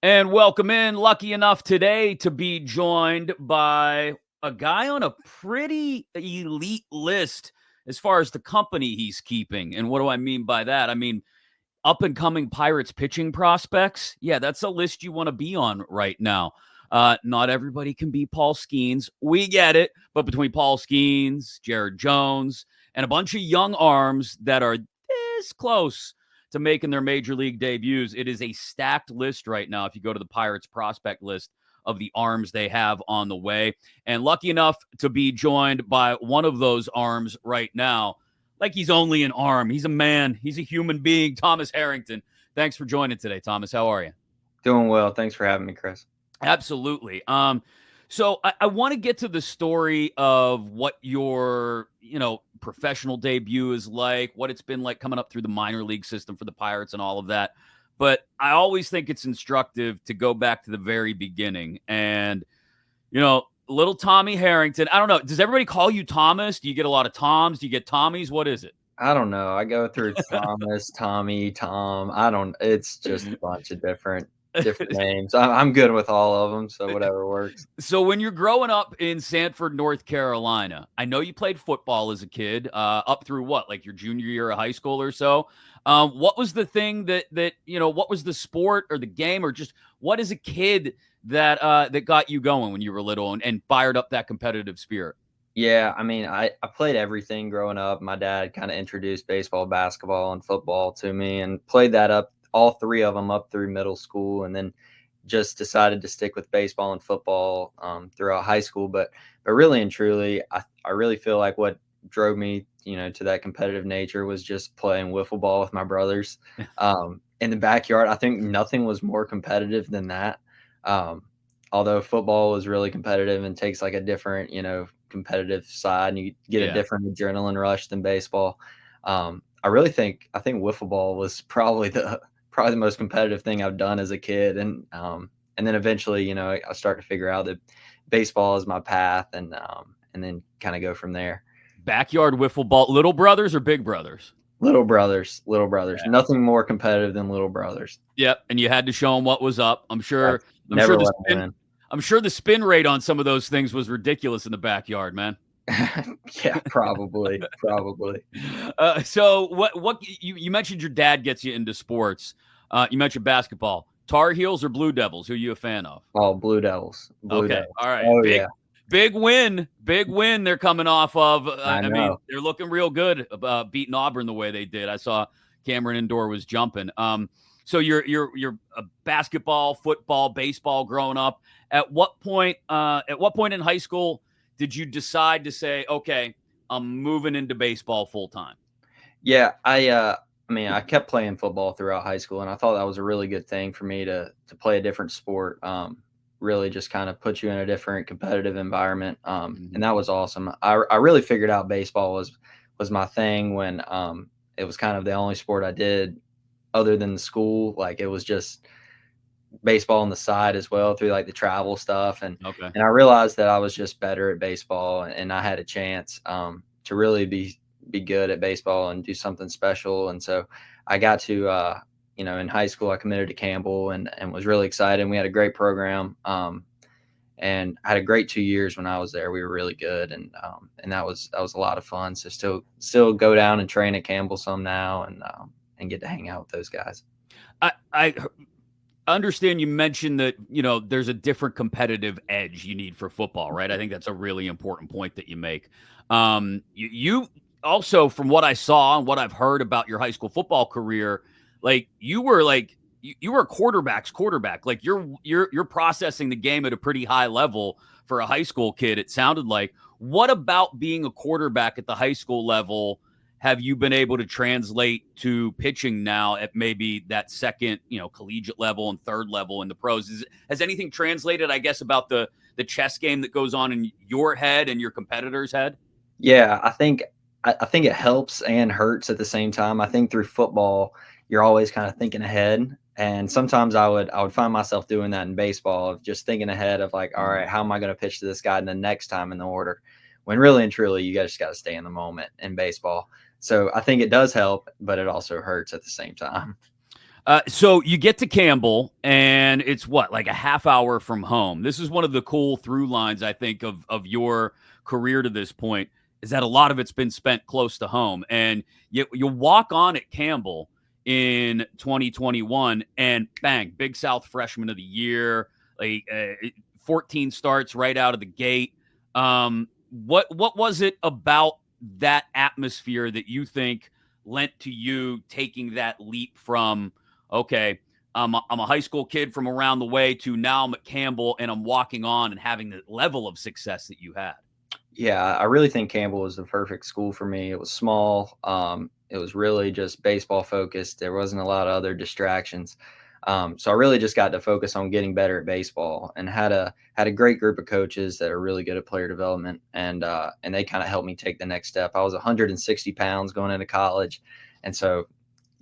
And welcome in. Lucky enough today to be joined by a guy on a pretty elite list as far as the company he's keeping. And what do I mean by that? I mean, up and coming Pirates pitching prospects. Yeah, that's a list you want to be on right now. Not everybody can be Paul Skeens. We get it. But between Paul Skeens, Jared Jones, and a bunch of young arms that are this close to making their major league debuts, it is a stacked list right now if you go to the Pirates prospect list of the arms they have on the way. And lucky enough to be joined by one of those arms right now. Like he's only an arm. He's a man. He's a human being. Thomas Harrington. Thanks for joining today, Thomas. How are you? Doing well. Thanks for having me, Chris. Absolutely. So I want to get to the story of what your, professional debut is like, what it's been like coming up through the minor league system for the Pirates and all of that. But I always think it's instructive to go back to the very beginning. And, little Tommy Harrington. I don't know. Does everybody call you Thomas? Do you get a lot of Toms? Do you get Tommies? What is it? I don't know. I go through Thomas, Tommy, Tom. It's just a bunch of different names. I'm good with all of them, so whatever works. So when you're growing up in Sanford, North Carolina, I know you played football as a kid, up through what, like your junior year of high school or so. What was the thing that what was the sport or the game or just what as a kid that got you going when you were little and fired up that competitive spirit? Yeah, I mean, I played everything growing up. My dad kind of introduced baseball, basketball, and football to me and played that up, all three of them up through middle school, and then just decided to stick with baseball and football throughout high school. But really and truly, I really feel like what drove me, to that competitive nature was just playing wiffle ball with my brothers in the backyard. I think nothing was more competitive than that. Although football was really competitive and takes like a different, competitive side, and you get a different adrenaline rush than baseball. I think wiffle ball was probably the most competitive thing I've done as a kid, and then eventually, I start to figure out that baseball is my path, and then kind of go from there. Backyard wiffle ball, little brothers or big brothers? Little brothers. Yeah. Nothing more competitive than little brothers. Yep, and you had to show them what was up. I'm sure the spin rate on some of those things was ridiculous in the backyard, man. Yeah, probably. So what you mentioned your dad gets you into sports. You mentioned basketball. Tar Heels or Blue Devils? Who are you a fan of? Oh, Blue Devils. Okay. All right. Oh, Big win they're coming off of. I mean, they're looking real good about beating Auburn the way they did. I saw Cameron Indoor was jumping. So you're a basketball, football, baseball growing up. At what point in high school did you decide to say, okay, I'm moving into baseball full time? Yeah, I kept playing football throughout high school, and I thought that was a really good thing for me to play a different sport. Really just kind of put you in a different competitive environment. And that was awesome. I really figured out baseball was my thing when it was kind of the only sport I did other than the school. Like it was just baseball on the side as well through like the travel stuff. And I realized that I was just better at baseball, and I had a chance to really be good at baseball and do something special. And so I got to in high school, I committed to Campbell and was really excited. We had a great program, and I had a great 2 years when I was there. We were really good, and that was a lot of fun. So still go down and train at Campbell some now, and get to hang out with those guys. I understand you mentioned that there's a different competitive edge you need for football, right? I think that's a really important point that you make. You also, from what I saw and what I've heard about your high school football career, like you were a quarterback's quarterback. Like you're processing the game at a pretty high level for a high school kid. It sounded like. What about being a quarterback at the high school level have you been able to translate to pitching now at maybe that second, collegiate level and third level in the pros? Has anything translated, I guess, about the chess game that goes on in your head and your competitor's head? Yeah, I think it helps and hurts at the same time. I think through football, you're always kind of thinking ahead. And sometimes I would find myself doing that in baseball, of just thinking ahead of like, all right, how am I going to pitch to this guy the next time in the order? When really and truly, you just got to stay in the moment in baseball. So I think it does help, but it also hurts at the same time. So you get to Campbell, and it's what, like a half hour from home. This is one of the cool through lines, I think, of your career to this point, is that a lot of it's been spent close to home. And you walk on at Campbell in 2021, and bang, Big South Freshman of the Year, like 14 starts right out of the gate. What was it about that atmosphere that you think lent to you taking that leap from, okay, I'm a high school kid from around the way to now I'm at Campbell and I'm walking on and having the level of success that you had? Yeah, I really think Campbell was the perfect school for me. It was small. It was really just baseball focused. There wasn't a lot of other distractions. So I really just got to focus on getting better at baseball, and had a great group of coaches that are really good at player development, and they kind of helped me take the next step. I was 160 pounds going into college, and so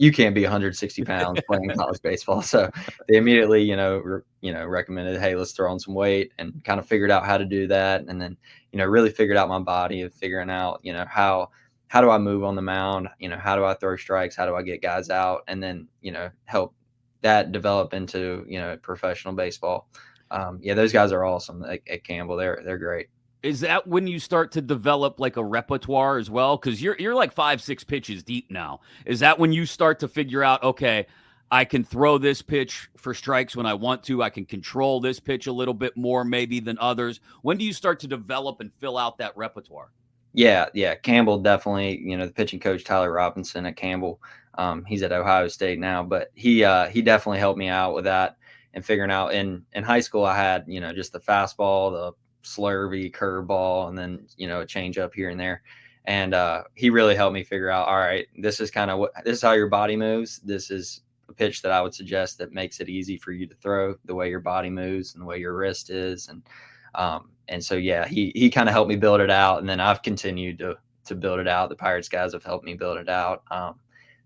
you can't be 160 pounds playing college baseball. So they immediately, recommended, hey, let's throw on some weight, and kind of figured out how to do that. And then, really figured out my body of figuring out, how do I move on the mound? How do I throw strikes? How do I get guys out? And then, help that develop into, professional baseball. Yeah, those guys are awesome at Campbell. They're great. Is that when you start to develop like a repertoire as well? Because you're like 5, 6 pitches deep now. Is that when you start to figure out, okay, I can throw this pitch for strikes when I want to. I can control this pitch a little bit more maybe than others. When do you start to develop and fill out that repertoire? Yeah. Campbell definitely, the pitching coach Tyler Robinson at Campbell. He's at Ohio State now, but he definitely helped me out with that and figuring out. In high school, I had just the fastball, the slurvy, curveball, and then a change up here and there. And he really helped me figure out. All right, this is how your body moves. This is a pitch that I would suggest that makes it easy for you to throw, the way your body moves and the way your wrist is, and so, yeah, he kind of helped me build it out, and then I've continued to build it out. The Pirates guys have helped me build it out.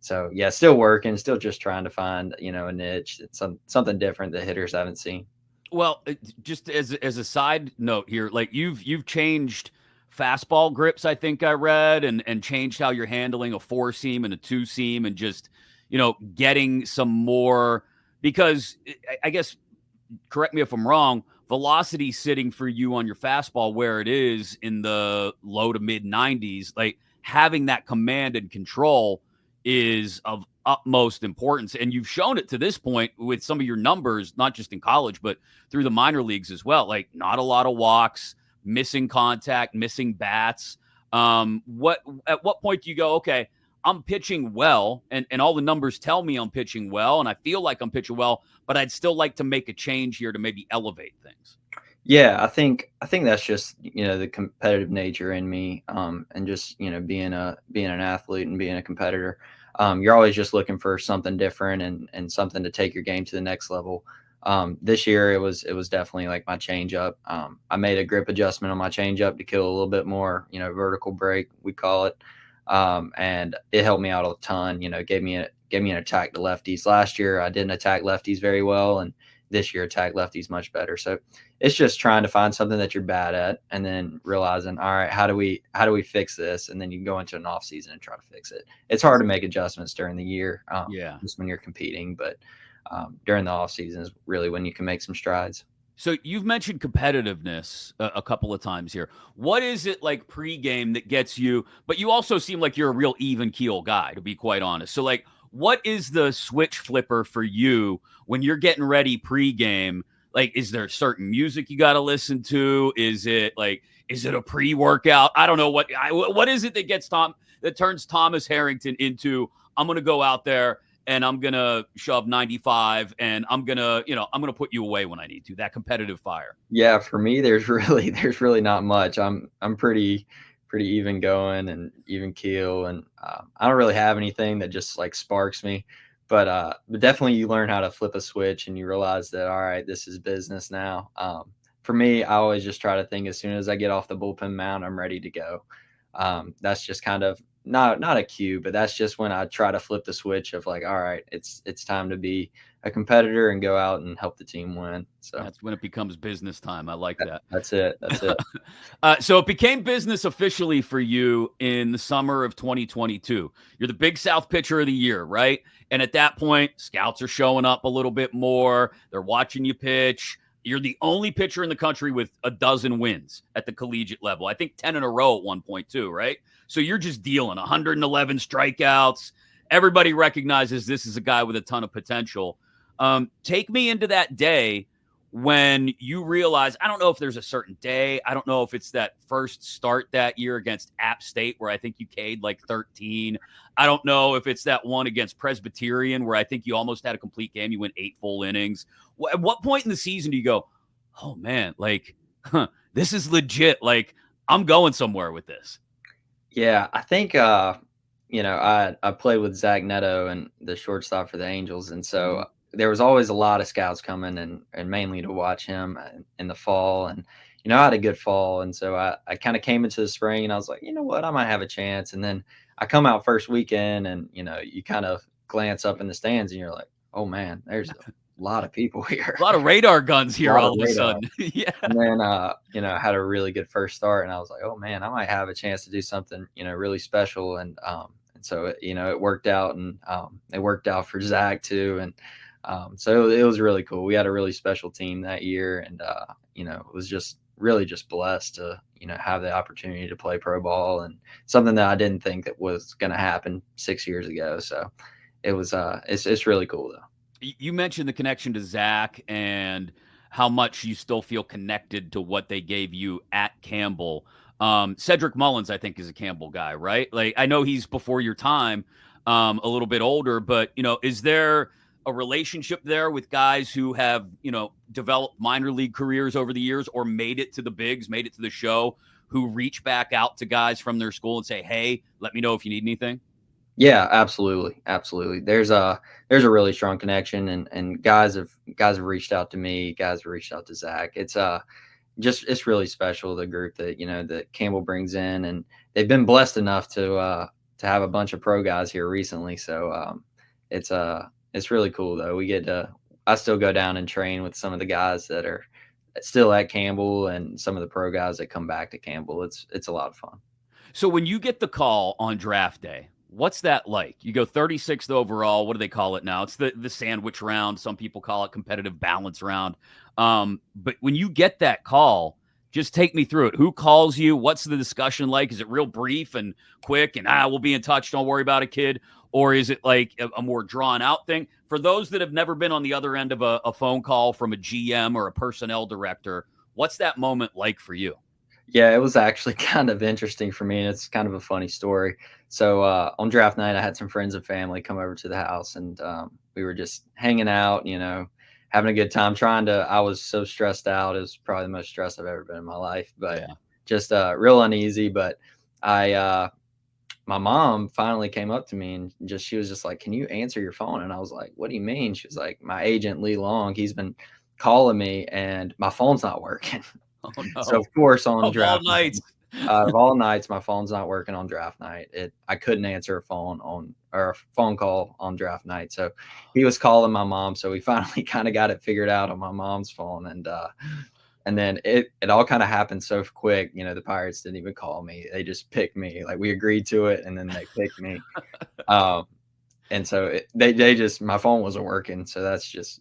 So yeah, still working, still just trying to find a niche. It's something different that hitters haven't seen. Well, just as a side note here, like you've changed fastball grips, I think I read, and changed how you're handling a 4-seam and a 2-seam, and just getting some more, because I guess, correct me if I'm wrong, velocity sitting for you on your fastball where it is in the low to mid 90s, like having that command and control is of utmost importance. And you've shown it to this point with some of your numbers, not just in college, but through the minor leagues as well. Like not a lot of walks, missing contact, missing bats. At what point do you go, okay, I'm pitching well, and all the numbers tell me I'm pitching well, and I feel like I'm pitching well, but I'd still like to make a change here to maybe elevate things? Yeah, I think that's just the competitive nature in me, and just being an athlete and being a competitor. You're always just looking for something different, and something to take your game to the next level. This year it was definitely like my changeup. I made a grip adjustment on my changeup to kill a little bit more, vertical break we call it, and it helped me out a ton. Gave me an attack to lefties. Last year I didn't attack lefties very well, and this year attack lefties much better. So it's just trying to find something that you're bad at, and then realizing, all right, how do we fix this? And then you can go into an off season and try to fix it. It's hard to make adjustments during the year, Yeah. just when you're competing, but during the off season is really when you can make some strides. So you've mentioned competitiveness a couple of times here. What is it like pregame that gets you? But you also seem like you're a real even keel guy, to be quite honest. So like, what is the switch flipper for you when you're getting ready pregame? Like, is there certain music you got to listen to? Is it a pre-workout? I don't know what is it that that turns Thomas Harrington into, I'm going to go out there and I'm going to shove 95 and I'm going to put you away when I need to, that competitive fire. Yeah, for me, there's really not much. I'm pretty even going and even keel, and I don't really have anything that just like sparks me. But definitely you learn how to flip a switch, and you realize that, all right, this is business now. For me, I always just try to think, as soon as I get off the bullpen mound, I'm ready to go. That's just kind of not a cue, but that's just when I try to flip the switch of like, all right, it's time to be a competitor and go out and help the team win. So That's when it becomes business time. I like that. that's it. That's it. So it became business officially for you in the summer of 2022. You're the Big South Pitcher of the Year, right? And at that point, scouts are showing up a little bit more. They're watching you pitch. You're the only pitcher in the country with a dozen wins at the collegiate level. I think 10 in a row at one point, too, right? So you're just dealing 111 strikeouts. Everybody recognizes this is a guy with a ton of potential. Take me into that day when you realize, I don't know if there's a certain day. I don't know if it's that first start that year against App State where I think you K'd like 13. I don't know if it's that one against Presbyterian where I think you almost had a complete game. You went 8 full innings. At what point in the season do you go, oh man, like, this is legit. Like, I'm going somewhere with this. Yeah, I think I played with Zach Neto and the shortstop for the Angels, and so there was always a lot of scouts coming and mainly to watch him in the fall. And I had a good fall, and so I kind of came into the spring and I was like, you know what, I might have a chance. And then I come out first weekend, and you kind of glance up in the stands and you're like, oh man, there's a lot of people here. A lot of radar guns here all of a radar. sudden. Yeah. And then, I had a really good first start, and I was like, oh man, I might have a chance to do something, really special. And so, it worked out, and it worked out for Zach too. And so it was really cool. We had a really special team that year, and, it was just really just blessed to, have the opportunity to play pro ball, and something that I didn't think that was going to happen 6 years ago. So it was, it's really cool though. You mentioned the connection to Zach and how much you still feel connected to what they gave you at Campbell. Cedric Mullins, I think, is a Campbell guy, right? Like, I know he's before your time, a little bit older, but, is there a relationship there with guys who have, developed minor league careers over the years or made it to the bigs, made it to the show, who reach back out to guys from their school and say, hey, let me know if you need anything? Yeah, absolutely. Absolutely. There's a really strong connection, and guys have reached out to me, guys have reached out to Zach. It's it's really special, the group that, that Campbell brings in, and they've been blessed enough to have a bunch of pro guys here recently. So it's really cool though. I still go down and train with some of the guys that are still at Campbell and some of the pro guys that come back to Campbell. It's a lot of fun. So when you get the call on draft day, what's that like? You go 36th overall. What do they call it now? It's the sandwich round. Some people call it competitive balance round. But when you get that call, just take me through it. Who calls you? What's the discussion like? Is it real brief and quick and we'll be in touch, don't worry about it, kid? Or is it like a more drawn out thing? For those that have never been on the other end of a phone call from a GM or a personnel director, what's that moment like for you? Yeah, it was actually kind of interesting for me, and it's kind of a funny story. So on draft night, I had some friends and family come over to the house, and we were just hanging out, having a good time. I was so stressed out. It was probably the most stressed I've ever been in my life, but Yeah. just real uneasy. But my mom finally came up to me and she was just like, "Can you answer your phone?" And I was like, "What do you mean?" She was like, "My agent Lee Long, he's been calling me, and my phone's not working." Oh, no. So of course on Of all draft night, nights. out of all nights, my phone's not working on draft night. I couldn't answer a phone call on draft night. So he was calling my mom. So we finally kind of got it figured out on my mom's phone. And then it all kind of happened so quick. The Pirates didn't even call me. They just picked me. Like, we agreed to it, and then they picked me. And so my phone wasn't working. So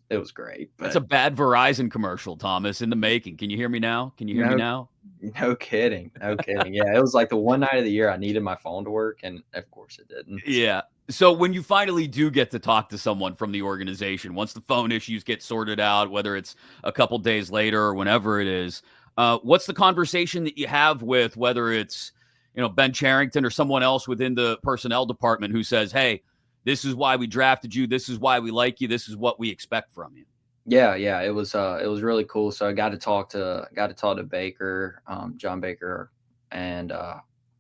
it was great. But That's a bad Verizon commercial, Thomas, in the making. Can you hear me now? Can you hear me now? No kidding. No kidding. Yeah, it was like the one night of the year I needed my phone to work, and of course it didn't. Yeah. So when you finally do get to talk to someone from the organization, once the phone issues get sorted out, whether it's a couple days later or whenever it is, what's the conversation that you have with, whether it's, Ben Harrington or someone else within the personnel department who says, hey, this is why we drafted you. This is why we like you. This is what we expect from you. Yeah, it was really cool. So I got to talk to Baker, John Baker, and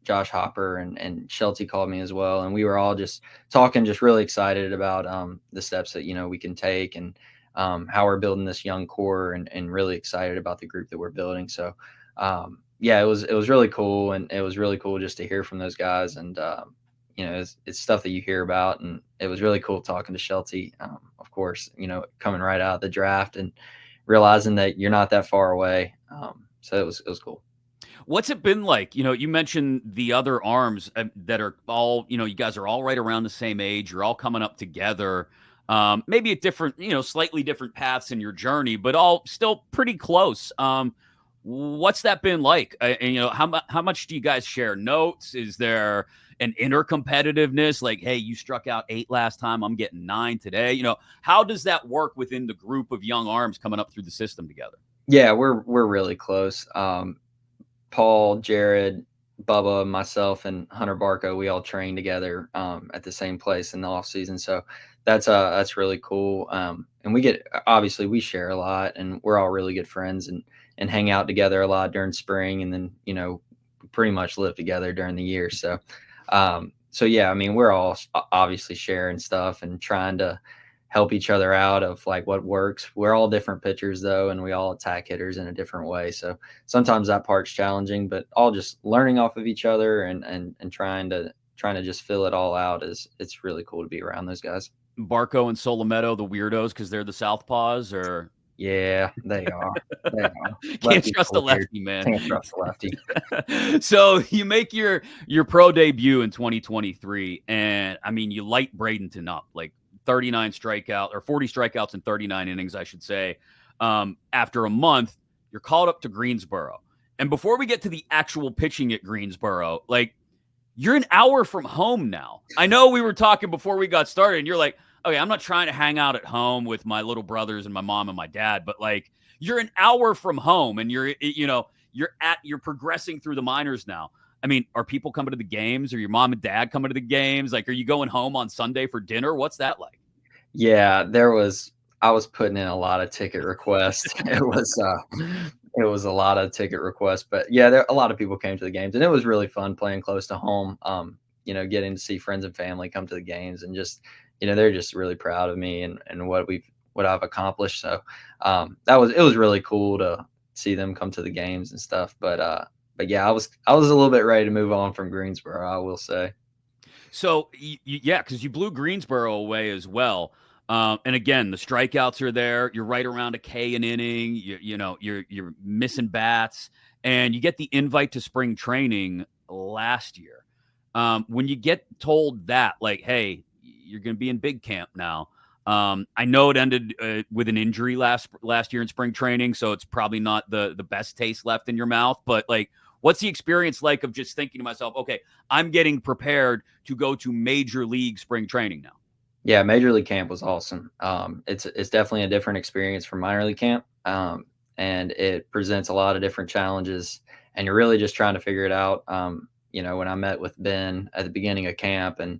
Josh Hopper, and Shelty called me as well, and we were all just talking, just really excited about the steps that we can take, and how we're building this young core, and really excited about the group that we're building. So yeah, it was really cool, and it was really cool just to hear from those guys, and it's stuff that you hear about, and it was really cool talking to Shelty. Of course, coming right out of the draft and realizing that you're not that far away. So it was cool. What's it been like? You mentioned the other arms that are all, you guys are all right around the same age. You're all coming up together. Maybe at different, slightly different paths in your journey, but all still pretty close. What's that been like? And how much do you guys share notes? Is there an inner competitiveness? Like, hey, you struck out 8 last time, I'm getting 9 today. How does that work within the group of young arms coming up through the system together? Yeah, we're really close. Paul, Jared, Bubba, myself, and Hunter Barco, we all train together at the same place in the off season. So that's really cool. And obviously we share a lot, and we're all really good friends, and hang out together a lot during spring, and then pretty much live together during the year. So yeah, I mean, we're all obviously sharing stuff and trying to help each other out of like what works. We're all different pitchers though, and we all attack hitters in a different way. So sometimes that part's challenging, but all just learning off of each other and trying to just fill it all out it's really cool to be around those guys. Barco and Solometo, the weirdos, because they're the Southpaws, or Yeah, they are. They are. can't trust the lefty, man. Can't trust the lefty. So you make your pro debut in 2023, and I mean, you light Bradenton up like 39 strikeout or 40 strikeouts in 39 innings, I should say. After a month, you're called up to Greensboro. And before we get to the actual pitching at Greensboro, like, you're an hour from home now. I know we were talking before we got started, and you're like, okay, I'm not trying to hang out at home with my little brothers and my mom and my dad, but like, you're an hour from home, and you're progressing through the minors now. I mean, are people coming to the games? Or your mom and dad coming to the games? Like, are you going home on Sunday for dinner? What's that like? Yeah, I was putting in a lot of ticket requests. It was a lot of ticket requests, but yeah, a lot of people came to the games, and it was really fun playing close to home. Getting to see friends and family come to the games, and just, they're just really proud of me and what I've accomplished. So it was really cool to see them come to the games and stuff. But yeah, I was a little bit ready to move on from Greensboro, I will say. So yeah, because you blew Greensboro away as well. And again, the strikeouts are there. You're right around a K an inning. You're missing bats, and you get the invite to spring training last year. When you get told that, like, hey, you're going to be in big camp now. I know it ended with an injury last year in spring training, so it's probably not the best taste left in your mouth. But like, what's the experience like of just thinking to myself, okay, I'm getting prepared to go to major league spring training now? Yeah, major league camp was awesome. It's definitely a different experience from minor league camp, and it presents a lot of different challenges, and you're really just trying to figure it out. When I met with Ben at the beginning of camp, and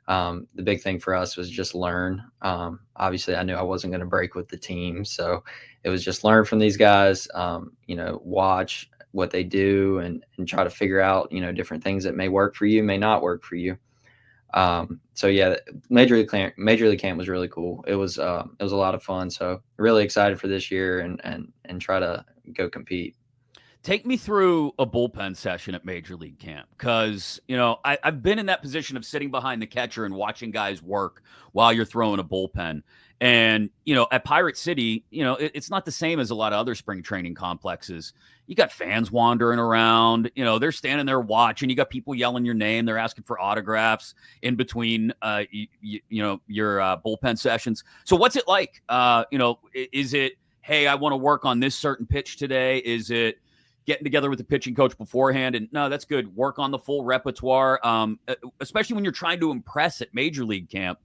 the big thing for us was just learn. Obviously, I knew I wasn't going to break with the team, so it was just learn from these guys. Watch what they do, and try to figure out different things that may work for you, may not work for you. So yeah, Major League Camp was really cool. It was a lot of fun. So really excited for this year and try to go compete. Take me through a bullpen session at Major League Camp, because I've been in that position of sitting behind the catcher and watching guys work while you're throwing a bullpen. And at Pirate City, it's not the same as a lot of other spring training complexes. You got fans wandering around. They're standing there watching. You got people yelling your name. They're asking for autographs in between, your bullpen sessions. So what's it like? Is it, hey, I want to work on this certain pitch today? Is it getting together with the pitching coach beforehand and, no, that's good, work on the full repertoire, especially when you're trying to impress at Major League Camp?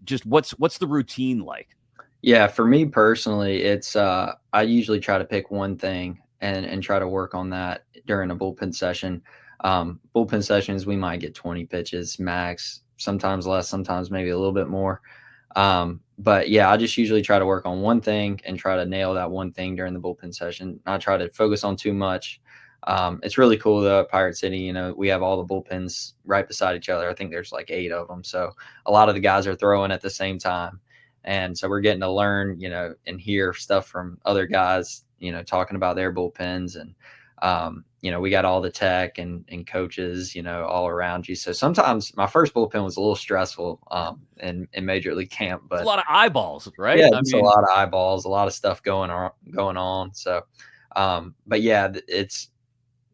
Just what's the routine like? Yeah, for me personally, it's I usually try to pick one thing and try to work on that during a bullpen session. Bullpen sessions, we might get 20 pitches max, sometimes less, sometimes maybe a little bit more. But yeah, I just usually try to work on one thing and try to nail that one thing during the bullpen session, not try to focus on too much. It's really cool though at Pirate City. We have all the bullpens right beside each other. I think there's like 8 of them. So a lot of the guys are throwing at the same time. And so we're getting to learn, and hear stuff from other guys, talking about their bullpens. And, we got all the tech and coaches, all around you. So sometimes my first bullpen was a little stressful in Major League camp, It's a but lot of eyeballs, right? yeah, I just mean, a lot of eyeballs, a lot of stuff going on. So, but yeah, it's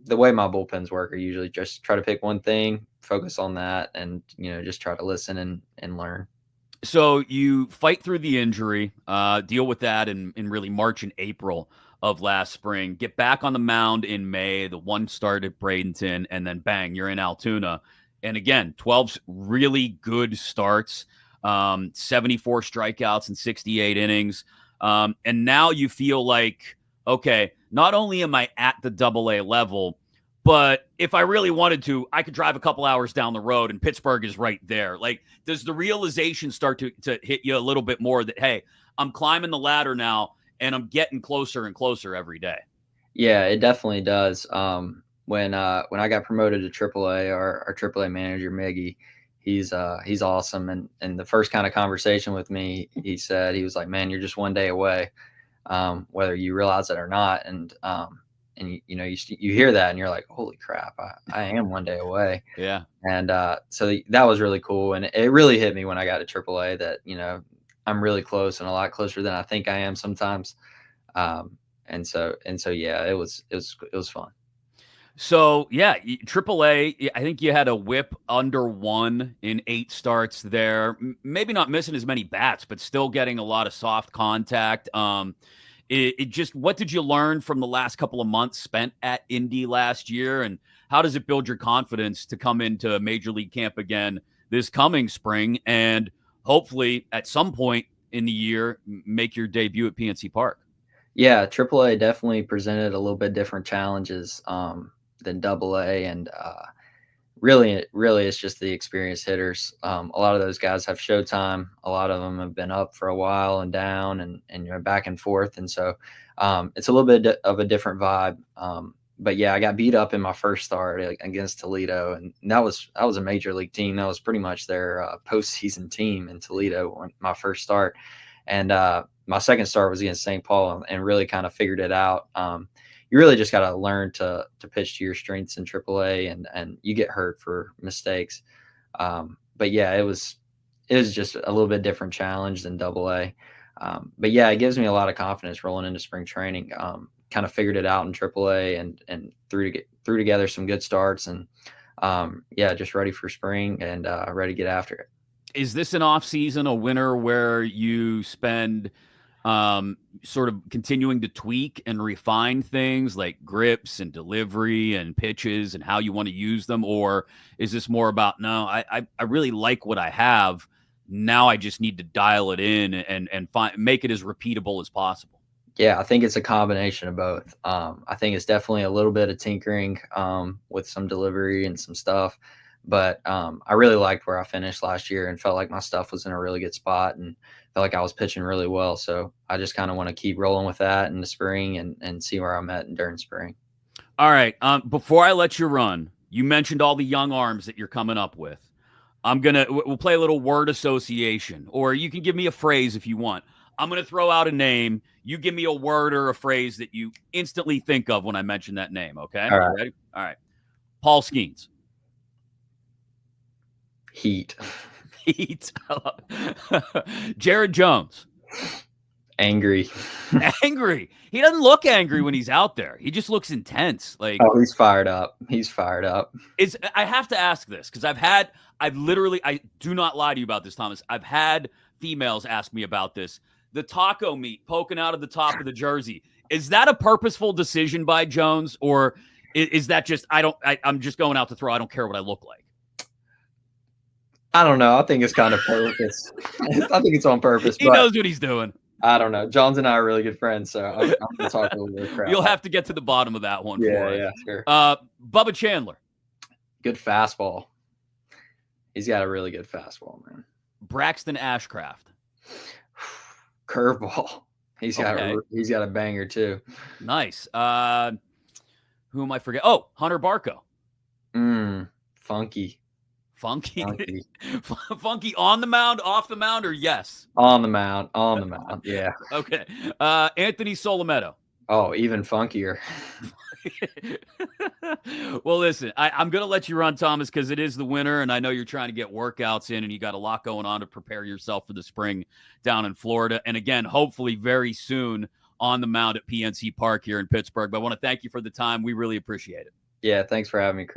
the way my bullpens work are usually just try to pick one thing, focus on that, and just try to listen and learn. so you fight through the injury, deal with that in really March and April of last spring, get back on the mound in May, the one start at Bradenton, and then bang, you're in Altoona. And again, 12 really good starts, 74 strikeouts and 68 innings. And now you feel like, okay, not only am I at the AA level, but if I really wanted to, I could drive a couple hours down the road and Pittsburgh is right there. Like, does the realization start to hit you a little bit more that, hey, I'm climbing the ladder now and I'm getting closer and closer every day? Yeah, it definitely does. When I got promoted to AAA, our AAA manager Miggy, he's awesome. And the first kind of conversation with me, he was like, "Man, you're just one day away, whether you realize it or not." And you hear that and you're like, "Holy crap, I am one day away." Yeah. And so that was really cool, and it really hit me when I got to AAA that I'm really close and a lot closer than I think I am sometimes. And so yeah, it was fun. So yeah, AAA. I think you had a WHIP under 1 in 8 starts there. Maybe not missing as many bats, but still getting a lot of soft contact. It just, what did you learn from the last couple of months spent at Indy last year, and how does it build your confidence to come into Major League camp again this coming spring, and hopefully at some point in the year make your debut at PNC Park? Yeah, AAA definitely presented a little bit different challenges than AA, and really, it's just the experienced hitters. A lot of those guys have showtime. A lot of them have been up for a while and down, and back and forth, and so it's a little bit of a different vibe. But yeah, I got beat up in my first start against Toledo, and that was a major league team. That was pretty much their postseason team in Toledo, my first start, and my second start was against St. Paul, and really kind of figured it out. You really just got to learn to pitch to your strengths in AAA, and you get hurt for mistakes. But yeah, it was just a little bit different challenge than AA. But yeah, it gives me a lot of confidence rolling into spring training. Kind of figured it out in AAA, and threw together some good starts, and yeah, just ready for spring and ready to get after it. Is this an off season, a winter where you spend sort of continuing to tweak and refine things like grips and delivery and pitches and how you want to use them? Or is this more about, no, I really like what I have. Now I just need to dial it in and make it as repeatable as possible? Yeah, I think it's a combination of both. I think it's definitely a little bit of tinkering with some delivery and some stuff, but I really liked where I finished last year and felt like my stuff was in a really good spot and felt like I was pitching really well. So I just kind of want to keep rolling with that in the spring and see where I'm at during spring. All right. Before I let you run, you mentioned all the young arms that you're coming up with. We'll play a little word association, or you can give me a phrase if you want. I'm going to throw out a name. You give me a word or a phrase that you instantly think of when I mention that name. Okay. All You right. ready? All right. Paul Skeens. Heat. Heat. Jared Jones. Angry. Angry. He doesn't look angry when he's out there. He just looks intense. Like, Oh, he's fired up. He's fired up. I have to ask this because I do not lie to you about this, Thomas. I've had females ask me about this. The taco meat poking out of the top of the jersey. Is that a purposeful decision by Jones, or is that just I'm just going out to throw? I don't care what I look like. I don't know. I think it's kind of purpose. I think it's on purpose. He but knows what he's doing. I don't know. Johns and I are really good friends, so I'm gonna talk a little bit of crap. You'll have to get to the bottom of that one for us. Yeah, sure. Bubba Chandler. Good fastball. He's got a really good fastball, man. Braxton Ashcraft. Curveball. He's got a banger too. Nice. Who am I forgetting? Oh, Hunter Barco. Funky. Funky on the mound, off the mound, or yes? On the mound, yeah. Okay. Anthony Solometto. Oh, even funkier. Well, listen, I'm going to let you run, Thomas, because it is the winter, and I know you're trying to get workouts in, and you got a lot going on to prepare yourself for the spring down in Florida. And again, hopefully very soon on the mound at PNC Park here in Pittsburgh. But I want to thank you for the time. We really appreciate it. Yeah, thanks for having me, Chris.